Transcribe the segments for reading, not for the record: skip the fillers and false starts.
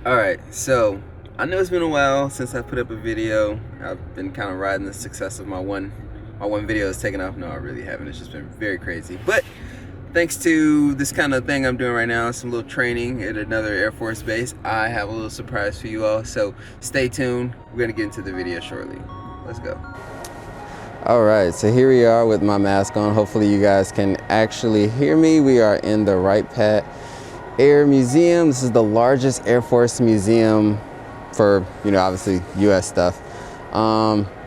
Alright, so I know it's been a while since I put up a video. I've been kind of riding the success of my one video is taking off. No, I really haven't. It's just been very crazy. But thanks to this kind of thing I'm doing right now, some little training at another Air Force base, I have a little surprise for you all. So stay tuned. We're going to get into the video shortly. Let's go. Alright, so here we are with my mask on. Hopefully you guys can actually hear me. We are in the Wright Pat Air Museum. This is the largest Air Force museum for, obviously US stuff.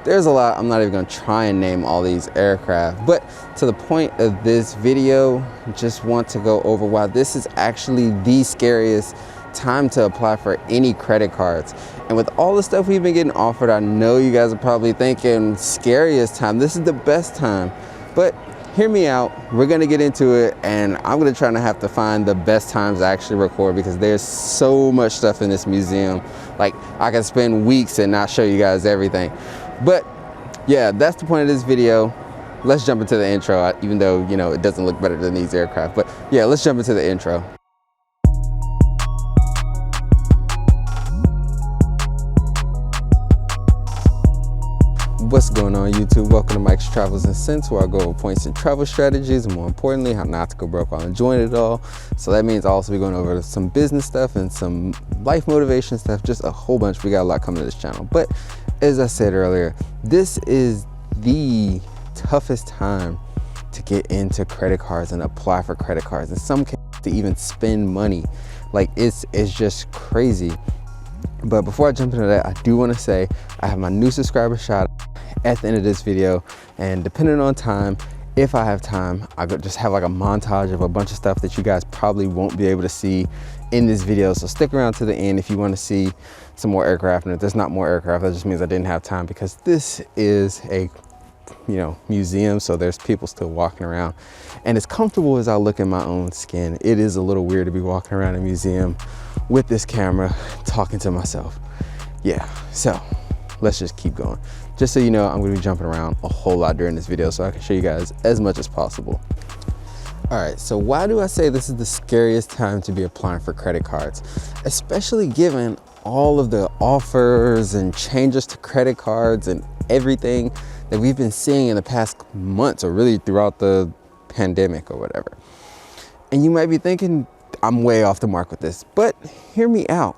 There's a lot. I'm not even gonna try and name all these aircraft, but to the point of this video, just want to go over why this is actually the scariest time to apply for any credit cards. And with all the stuff we've been getting offered, I know you guys are probably thinking scariest time. This is the best time, but hear me out. We're gonna get into it, and I'm gonna try to have to find the best times to actually record because there's so much stuff in this museum. Like, I can spend weeks and not show you guys everything. But yeah, that's the point of this video. Let's jump into the intro, even though, it doesn't look better than these aircraft. But yeah, let's jump into the intro. What's going on, YouTube? Welcome to Mike's Travels and Cents, where I go over points and travel strategies, and more importantly, how not to go broke while enjoying it all. So that means I'll also be going over some business stuff and some life motivation stuff, just a whole bunch. We got a lot coming to this channel. But as I said earlier, this is the toughest time to get into credit cards and apply for credit cards. In some cases, to even spend money. Like, it's just crazy. But before I jump into that, I do want to say I have my new subscriber shout out at the end of this video, and depending on time, if I have time, I could just have like a montage of a bunch of stuff that you guys probably won't be able to see in this video. So stick around to the end if you want to see some more aircraft, and if there's not more aircraft, that just means I didn't have time, because this is a museum, so there's people still walking around. And as comfortable as I look in my own skin, it is a little weird to be walking around a museum with this camera talking to myself. Yeah, so let's just keep going. Just so you know, I'm gonna be jumping around a whole lot during this video so I can show you guys as much as possible. All right, so why do I say this is the scariest time to be applying for credit cards? Especially given all of the offers and changes to credit cards and everything that we've been seeing in the past months, or really throughout the pandemic or whatever. And you might be thinking, I'm way off the mark with this, but hear me out.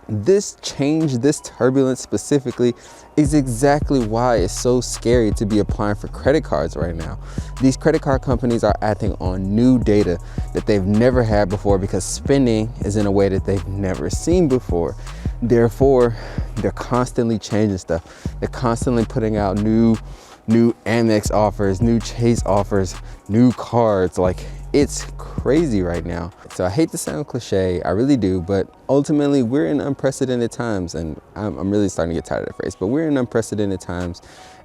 This change, this turbulence specifically, is exactly why it's so scary to be applying for credit cards right now. These credit card companies are acting on new data that they've never had before, because spending is in a way that they've never seen before. Therefore, they're constantly changing stuff. They're constantly putting out new Amex offers, new Chase offers, new cards. Like, it's crazy right now. So I hate to sound cliche, I really do, but ultimately we're in unprecedented times, and I'm really starting to get tired of that phrase, but we're in unprecedented times.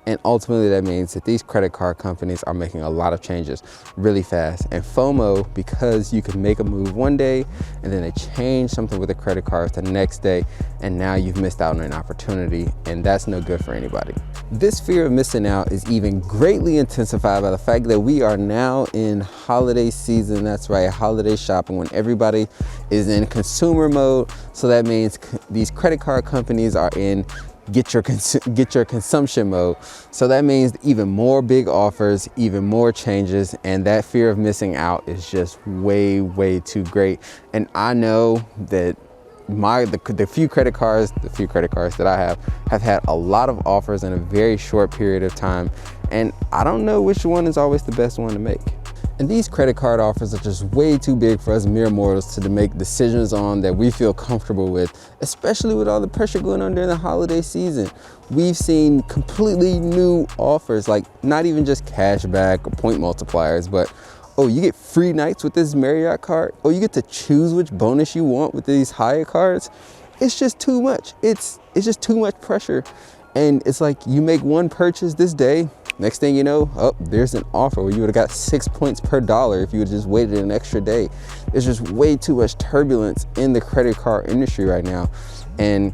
And ultimately that means that these credit card companies are making a lot of changes really fast. And FOMO, because you can make a move one day and then they change something with a credit card the next day, and now you've missed out on an opportunity, and that's no good for anybody. This fear of missing out is even greatly intensified by the fact that we are now in holiday season. That's right, holiday shopping, when everybody is in consumer mode. So that means these credit card companies are in get your consumption mode. So that means even more big offers, even more changes, and that fear of missing out is just way too great. And I know that the few credit cards that I have had a lot of offers in a very short period of time, and I don't know which one is always the best one to make. And these credit card offers are just way too big for us mere mortals to make decisions on that we feel comfortable with, especially with all the pressure going on during the holiday season. We've seen completely new offers, like not even just cash back or point multipliers, but oh, you get free nights with this Marriott card. Oh, you get to choose which bonus you want with these Hyatt cards. It's just too much. It's just too much pressure. And it's like, you make one purchase this day, next thing you know, oh, there's an offer where you would have got 6 points per dollar if you would just waited an extra day. There's just way too much turbulence in the credit card industry right now. And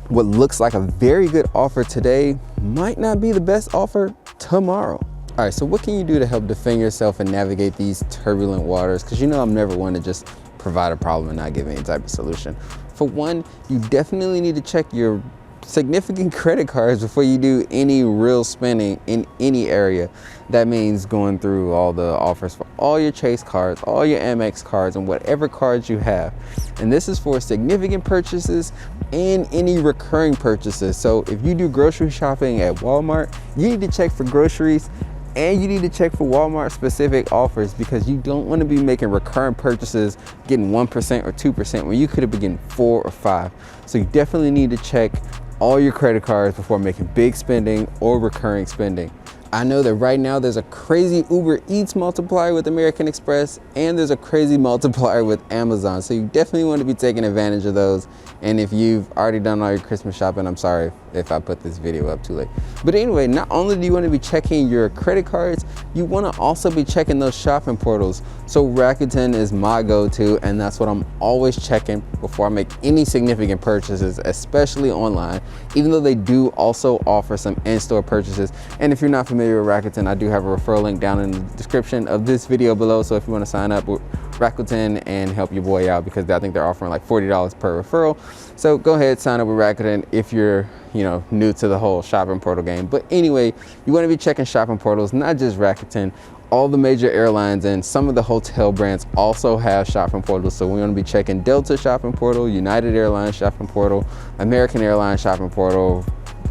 what looks like a very good offer today might not be the best offer tomorrow. All right, so what can you do to help defend yourself and navigate these turbulent waters? Because I'm never one to just provide a problem and not give any type of solution. For one, you definitely need to check your significant credit cards before you do any real spending in any area. That means going through all the offers for all your Chase cards, all your Amex cards, and whatever cards you have. And this is for significant purchases and any recurring purchases. So if you do grocery shopping at Walmart, you need to check for groceries, and you need to check for Walmart specific offers, because you don't want to be making recurrent purchases getting 1% or 2% when you could have been getting 4 or 5. So you definitely need to check all your credit cards before making big spending or recurring spending. I know that right now there's a crazy Uber Eats multiplier with American Express, and there's a crazy multiplier with Amazon. So you definitely want to be taking advantage of those. And if you've already done all your Christmas shopping, I'm sorry if I put this video up too late. But anyway, not only do you want to be checking your credit cards, you want to also be checking those shopping portals. So Rakuten is my go-to, and that's what I'm always checking before I make any significant purchases, especially online, even though they do also offer some in-store purchases. And if you're not familiar with Rakuten, I do have a referral link down in the description of this video below. So if you want to sign up with Rakuten and help your boy out, because I think they're offering like $40 per referral. So go ahead, sign up with Rakuten if you're, new to the whole shopping portal game. But anyway, you want to be checking shopping portals, not just Rakuten. All the major airlines and some of the hotel brands also have shopping portals. So we want to be checking Delta shopping portal, United Airlines shopping portal, American Airlines shopping portal,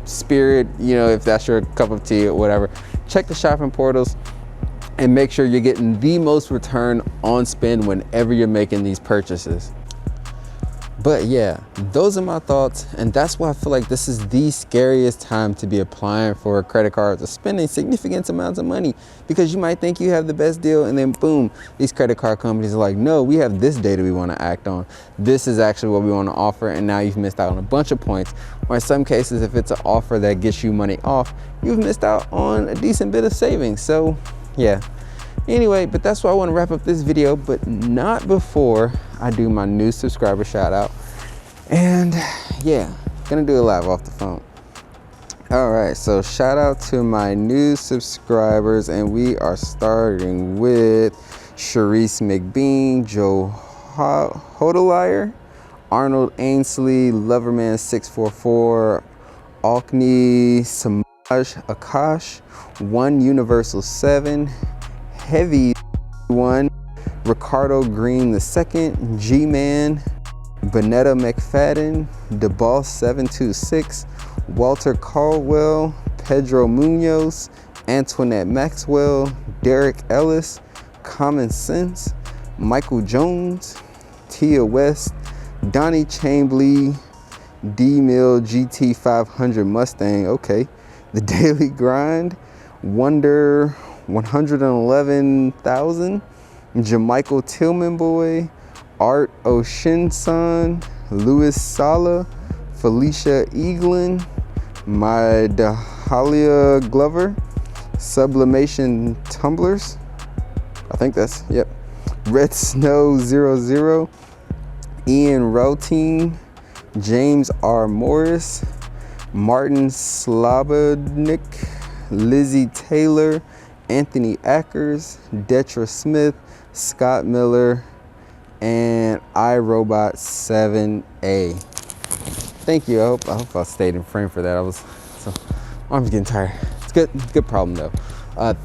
Spirit, if that's your cup of tea or whatever. Check the shopping portals and make sure you're getting the most return on spend whenever you're making these purchases. But yeah, those are my thoughts, and that's why I feel like this is the scariest time to be applying for a credit card or spending significant amounts of money, because you might think you have the best deal, and then boom, these credit card companies are like, no, we have this data we want to act on. This is actually what we want to offer, and now you've missed out on a bunch of points. Or in some cases, if it's an offer that gets you money off, you've missed out on a decent bit of savings. So yeah. Anyway, but that's why I want to wrap up this video, but not before I do my new subscriber shout out. And yeah, gonna do it live off the phone. All right, so shout out to my new subscribers, and we are starting with Scariest McBean, Joe Hodelier, Arnold Ainsley, Loverman 644, Alkney Samaj Akash, One Universal 7, Heavy 1, Ricardo Green II, G-Man, Bonetta McFadden, DeBoss 726, Walter Caldwell, Pedro Munoz, Antoinette Maxwell, Derek Ellis, Common Sense, Michael Jones, Tia West, Donnie Chambly, D-Mill GT 500 Mustang, okay, The Daily Grind, Wonder 111,000, Jamichael Tillman Boy, Art O'Shinson, Louis Sala, Felicia Eaglin, Dahalia Glover, Sublimation Tumblers, I think that's, yep, Red Snow 00, Ian Routine, James R. Morris, Martin Slobodnik, Lizzie Taylor, Anthony Ackers, Detra Smith, Scott Miller, and iRobot 7A. Thank you. I hope I stayed in frame for that. I'm getting tired. It's good problem though.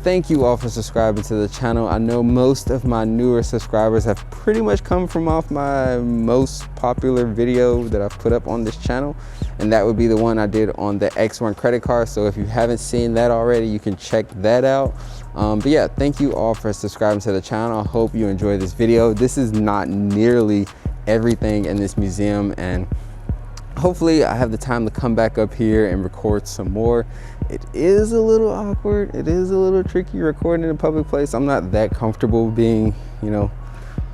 Thank you all for subscribing to the channel. I know most of my newer subscribers have pretty much come from off my most popular video that I've put up on this channel, and that would be the one I did on the X1 credit card. So if you haven't seen that already, you can check that out. But yeah, thank you all for subscribing to the channel. I hope you enjoyed this video. This is not nearly everything in this museum, and hopefully I have the time to come back up here and record some more. It is a little awkward. It is a little tricky recording in a public place. I'm not that comfortable being,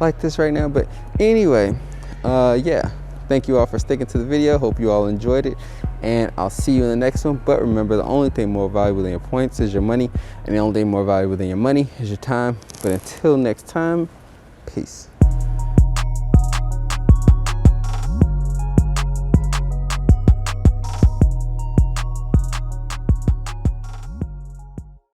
like this right now. But anyway, yeah, thank you all for sticking to the video. Hope you all enjoyed it, and I'll see you in the next one. But remember, the only thing more valuable than your points is your money, and the only thing more valuable than your money is your time. But until next time, peace.